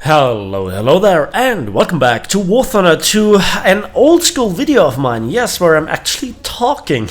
Hello there, and welcome back to War Thunder, to an old school video of mine, yes, where I'm actually talking.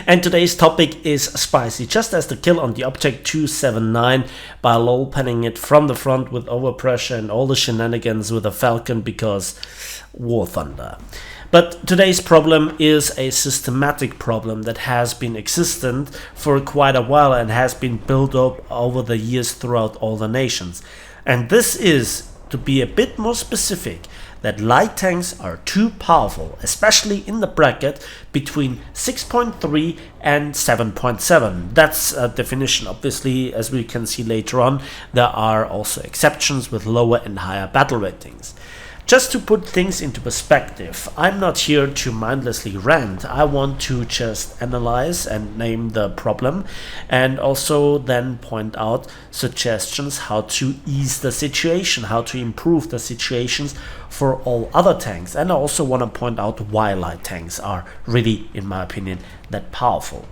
And today's topic is spicy, just as the kill on the Object 279 by lol penning it from the front with overpressure and all the shenanigans with a Falcon because War Thunder. But today's problem is a systematic problem that has been existent for quite a while and has been built up over the years throughout all the nations. And this is, to be a bit more specific, that light tanks are too powerful, especially in the bracket between 6.3 and 7.7. That's a definition. Obviously, as we can see later on, there are also exceptions with lower and higher battle ratings. Just to put things into perspective, I'm not here to mindlessly rant. I want to just analyze and name the problem and also then point out suggestions how to ease the situation, how to improve the situations for all other tanks. And I also want to point out why light tanks are really, in my opinion, that powerful.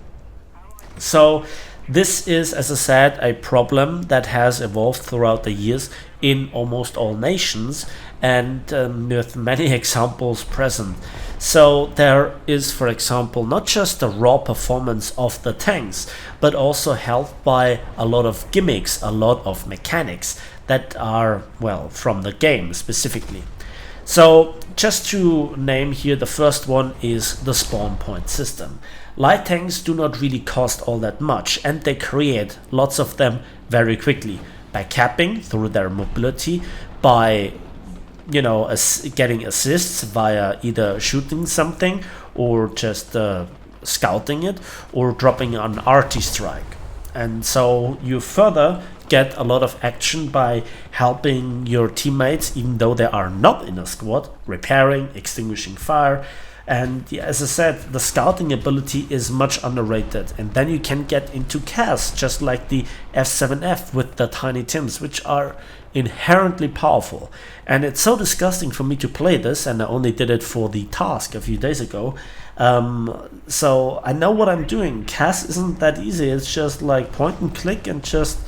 So this is, as I said, a problem that has evolved throughout the years in almost all nations and with many examples present. So there is, for example, not just the raw performance of the tanks, but also helped by a lot of gimmicks, a lot of mechanics that are, well, from the game specifically. So just to name here, the first one is the spawn point system. Light tanks do not really cost all that much, and they create lots of them very quickly by capping through their mobility, by getting assists via either shooting something or just scouting it or dropping an arty strike. And so you further get a lot of action by helping your teammates, even though they are not in a squad, repairing, extinguishing fire. And yeah, as I said, the scouting ability is much underrated, and then you can get into CAS, just like the F7F with the Tiny Tims, which are inherently powerful. And it's so disgusting for me to play this, and I only did it for the task a few days ago. So I know what I'm doing. CAS isn't that easy. It's just like point and click and just,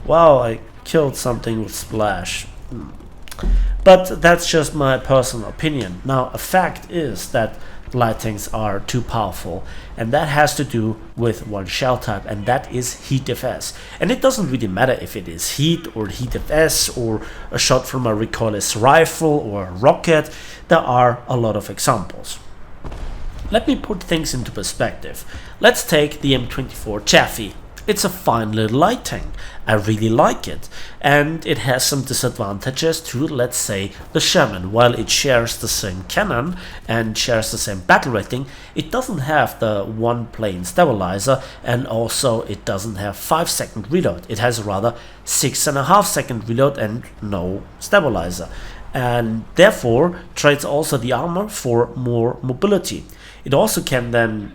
wow, I killed something with splash. But that's just my personal opinion. Now, a fact is that light tanks are too powerful, and that has to do with one shell type, and that is Heat FS. And it doesn't really matter if it is Heat or Heat FS or a shot from a recoilless rifle or a rocket. There are a lot of examples. Let me put things into perspective. Let's take the M24 Chaffee. It's a fine little light tank. I really like it, and it has some disadvantages to, let's say, the Sherman. While it shares the same cannon and shares the same battle rating, it doesn't have the one plane stabilizer, and also it doesn't have 5-second reload. It has rather 6.5-second reload and no stabilizer, and therefore trades also the armor for more mobility. It also can then,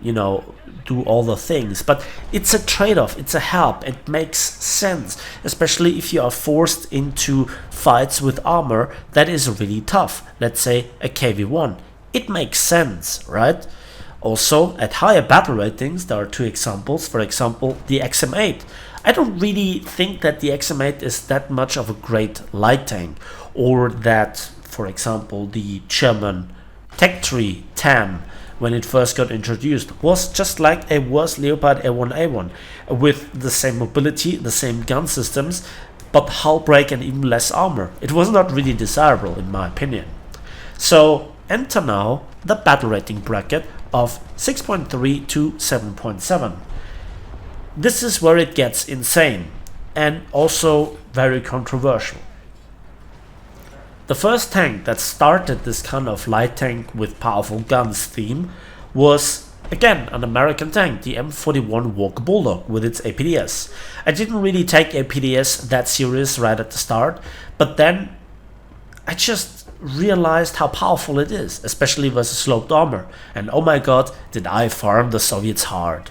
do all the things, but it's a trade-off, it's a help, it makes sense, especially if you are forced into fights with armor that is really tough, let's say a KV-1. It makes sense, right? Also, at higher battle ratings, there are two examples. For example, the XM8. I don't really think that the XM8 is that much of a great light tank, or that, for example, the German Tech Tree TAM, when it first got introduced, was just like a worse Leopard A1A1 with the same mobility, the same gun systems, but hull break and even less armor. It was not really desirable in my opinion. So enter now the battle rating bracket of 6.3 to 7.7. This is where it gets insane and also very controversial. The first tank that started this kind of light tank with powerful guns theme was, again, an American tank, the M41 Walker Bulldog with its APDS. I didn't really take APDS that serious right at the start, but then I just realized how powerful it is, especially versus sloped armor. And oh my god, did I farm the Soviets hard,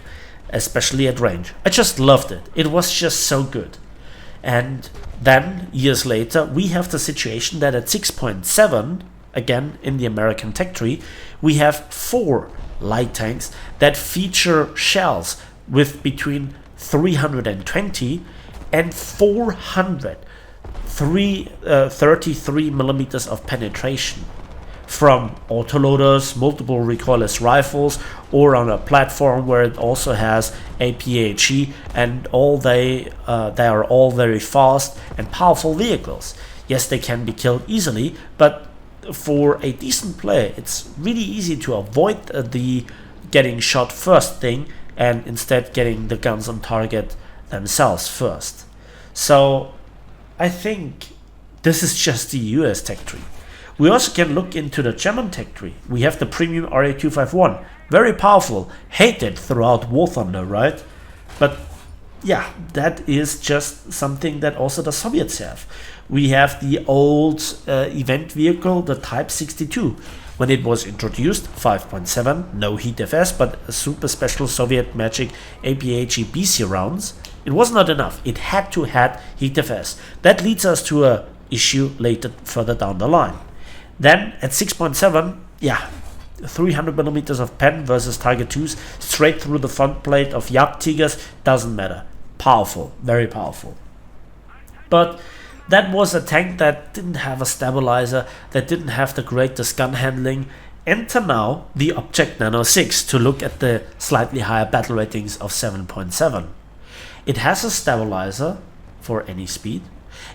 especially at range. I just loved it. It was just so good. And then, years later, we have the situation that at 6.7, again in the American Tech Tree, we have 4 light tanks that feature shells with between 320 and 400 33 millimeters of penetration from autoloaders, multiple recoilless rifles, or on a platform where it also has APHE, and they are all very fast and powerful vehicles. Yes, they can be killed easily, but for a decent player, it's really easy to avoid the getting shot first thing and instead getting the guns on target themselves first. So I think this is just the US tech tree. We also can look into the German tech tree. We have the premium RA251, very powerful, hated throughout War Thunder, right? But yeah, that is just something that also the Soviets have. We have the old event vehicle, the Type 62. When it was introduced, 5.7, no heat FS, but a super special Soviet magic APHE BC rounds. It was not enough. It had to have heat FS. That leads us to a issue later further down the line. Then at 6.7, yeah, 300 millimeters of pen versus Tiger 2s straight through the front plate of Jagdtigers, doesn't matter. Powerful, very powerful. But that was a tank that didn't have a stabilizer, that didn't have the greatest gun handling. Enter now the Object Nano 6 to look at the slightly higher battle ratings of 7.7. It has a stabilizer for any speed.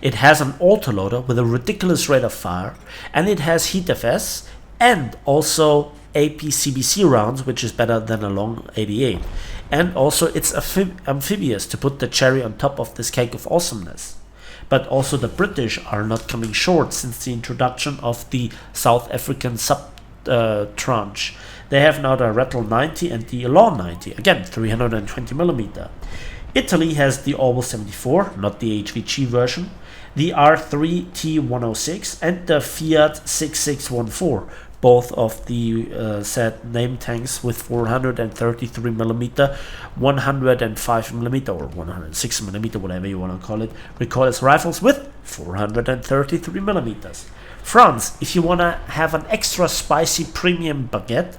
It has an autoloader with a ridiculous rate of fire, and it has heat FS and also APCBC rounds, which is better than a long 88. And also it's amphibious to put the cherry on top of this cake of awesomeness. But also the British are not coming short since the introduction of the South African sub-tranche. They have now the Rattle 90 and the Law 90, again 320mm. Italy has the Orwell 74, not the HVG version, the R3T106 and the Fiat 6614, both of the said name tanks with 433mm, 105mm or 106mm, whatever you want to call it, recoilless rifles with 433mm. France, if you want to have an extra spicy premium baguette,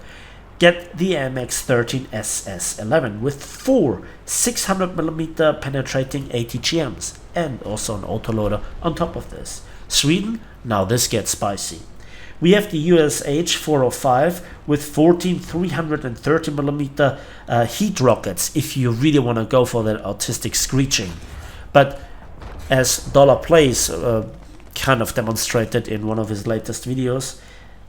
get the MX-13 SS11 with 4 600mm penetrating ATGMs and also an autoloader on top of this. Sweden, now this gets spicy. We have the USH 405 with 14 330mm heat rockets if you really want to go for that autistic screeching. But as Dollar Plays kind of demonstrated in one of his latest videos,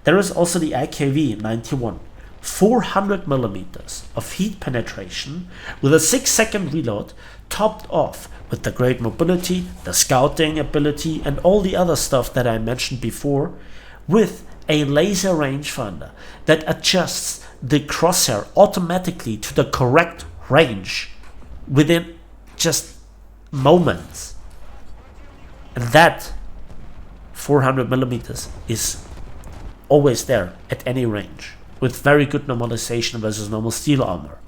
there is also the IKV 91. 400mm of heat penetration with a 6-second reload, topped off with the great mobility, the scouting ability, and all the other stuff that I mentioned before, with a laser rangefinder that adjusts the crosshair automatically to the correct range within just moments. And that 400mm is always there at any range, with very good normalization versus normal steel armor.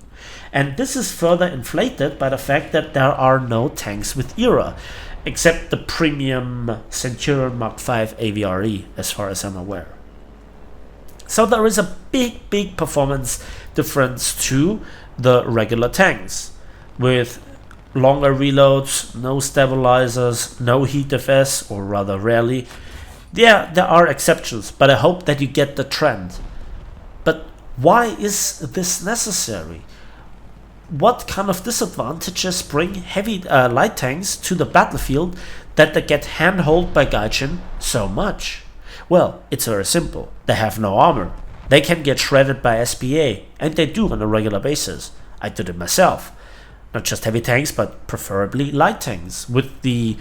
And this is further inflated by the fact that there are no tanks with ERA, except the premium Centurion Mark V AVRE, as far as I'm aware. So there is a big performance difference to the regular tanks, with longer reloads, no stabilizers, no heat FS, or rather rarely. Yeah, there are exceptions, but I hope that you get the trend. But why is this necessary? What kind of disadvantages bring heavy light tanks to the battlefield that they get handholed by Gaijin so much? Well, it's very simple. They have no armor. They can get shredded by SPA, and they do on a regular basis. I did it myself. Not just heavy tanks, but preferably light tanks with the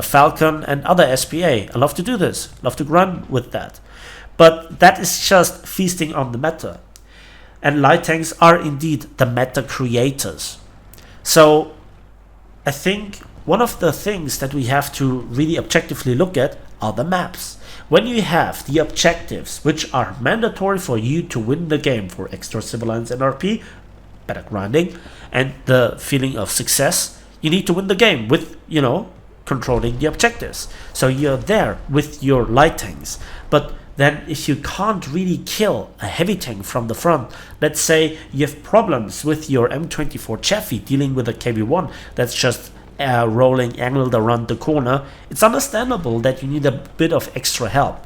Falcon and other SPA. I love to do this. Love to run with that. But that is just feasting on the meta. And light tanks are indeed the meta creators. So I think one of the things that we have to really objectively look at are the maps. When you have the objectives, which are mandatory for you to win the game for extra civilians and RP, better grinding, and the feeling of success, you need to win the game with, controlling the objectives. So you're there with your light tanks. But then if you can't really kill a heavy tank from the front, let's say you have problems with your M24 Chaffee dealing with a KB1 that's just rolling angled around the corner, it's understandable that you need a bit of extra help.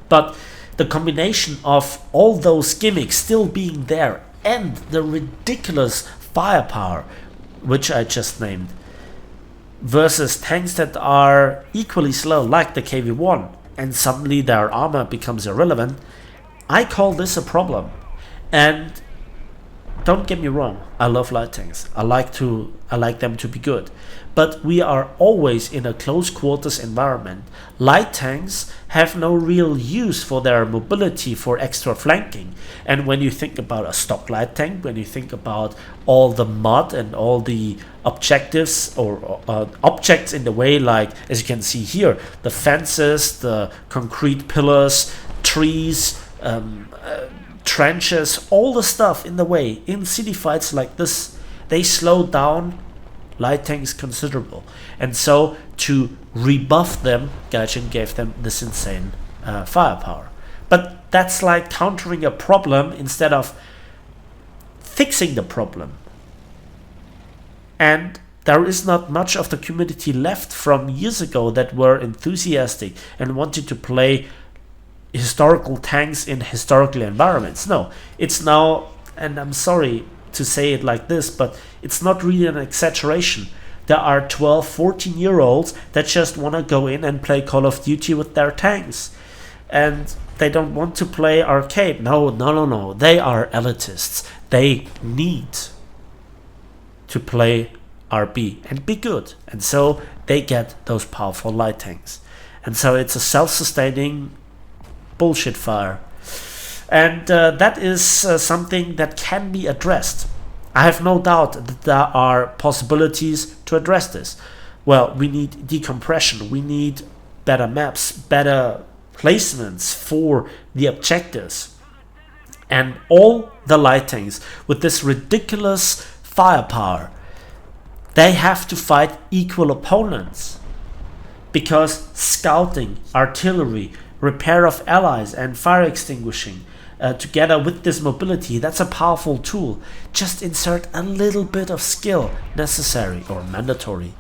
But the combination of all those gimmicks still being there and the ridiculous firepower, which I just named, versus tanks that are equally slow like the KV-1, and suddenly their armor becomes irrelevant, I call this a problem. And don't get me wrong, I love light tanks. I like them to be good. But we are always in a close quarters environment. Light tanks have no real use for their mobility for extra flanking. And when you think about a stock light tank, when you think about all the mud and all the objectives or objects in the way, like as you can see here, the fences, the concrete pillars, trees, trenches, all the stuff in the way in city fights like this, they slow down light tanks considerable. And so to rebuff them, Gaijin gave them this insane firepower. But that's like countering a problem instead of fixing the problem. And there is not much of the community left from years ago that were enthusiastic and wanted to play historical tanks in historical environments. No, it's now, and I'm sorry to say it like this, but it's not really an exaggeration. There are 12, 14-year-olds that just want to go in and play Call of Duty with their tanks. And they don't want to play arcade. No. They are elitists. They need to play RB and be good. And so they get those powerful light tanks. And so it's a self-sustaining bullshit fire. And that is something that can be addressed. I have no doubt that there are possibilities to address this. Well, we need decompression, we need better maps, better placements for the objectives. And all the light tanks with this ridiculous firepower, they have to fight equal opponents. Because scouting, artillery, repair of allies and fire extinguishing, together with this mobility, that's a powerful tool. Just insert a little bit of skill necessary or mandatory,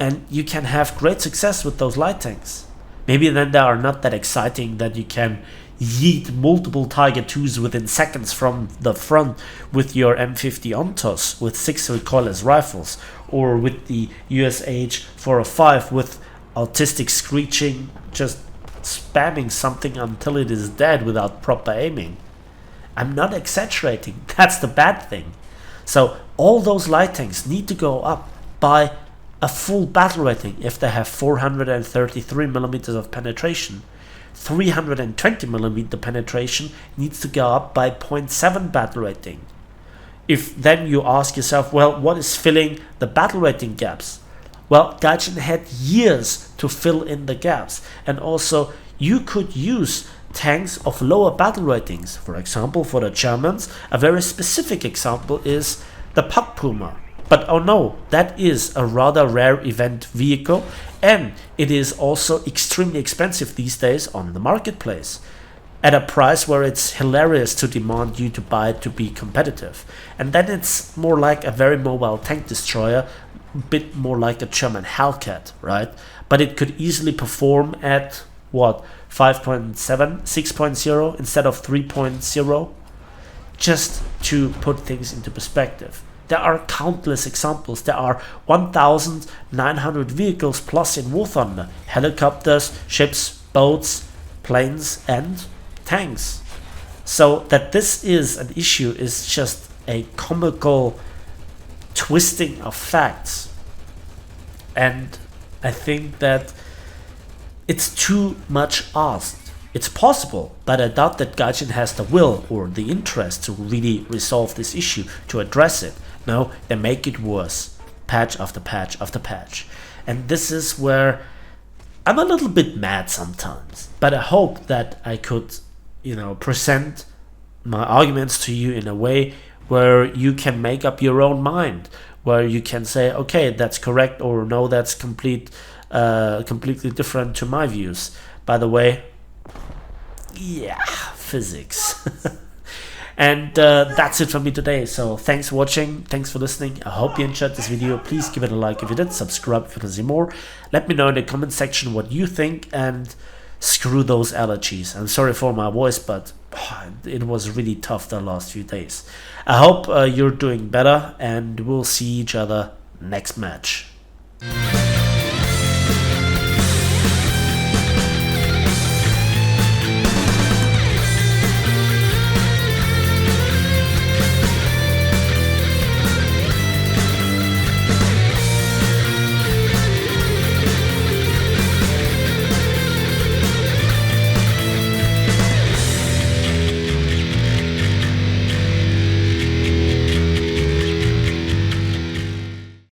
and you can have great success with those light tanks. Maybe then they are not that exciting that you can yeet multiple Tiger 2s within seconds from the front with your M50 Ontos with 6 recoilless rifles, or with the USH 405 with autistic screeching, just spamming something until it is dead without proper aiming. I'm not exaggerating, that's the bad thing. So all those light tanks need to go up by a full battle rating if they have 433mm of penetration. 320mm penetration needs to go up by 0.7 battle rating. If then you ask yourself, well, what is filling the battle rating gaps? Well, Gaijin had years to fill in the gaps, and also you could use tanks of lower battle ratings. For example, for the Germans, a very specific example is the Puck Puma. But oh no, that is a rather rare event vehicle, and it is also extremely expensive these days on the marketplace, at a price where it's hilarious to demand you to buy it to be competitive. And then it's more like a very mobile tank destroyer, a bit more like a German Hellcat, right? But it could easily perform at what, 5.7, 6.0 instead of 3.0, just to put things into perspective. There are countless examples. There are 1,900 vehicles plus in War Thunder: helicopters, ships, boats, planes, and tanks. So that this is an issue is just a comical twisting of facts. And I think that it's too much asked. It's possible, but I doubt that Gaijin has the will or the interest to really resolve this issue, to address it. No, they make it worse, patch after patch after patch. And this is where I'm a little bit mad sometimes, but I hope that I could, present my arguments to you in a way where you can make up your own mind, where you can say, okay, that's correct, or no, that's completely different to my views. By the way, yeah, physics. And that's it from me today. So thanks for watching, thanks for listening. I hope you enjoyed this video. Please give it a like if you did, subscribe if you want to see more. Let me know in the comment section what you think, and screw those allergies. I'm sorry for my voice, but it was really tough the last few days. I hope you're doing better, and we'll see each other next match.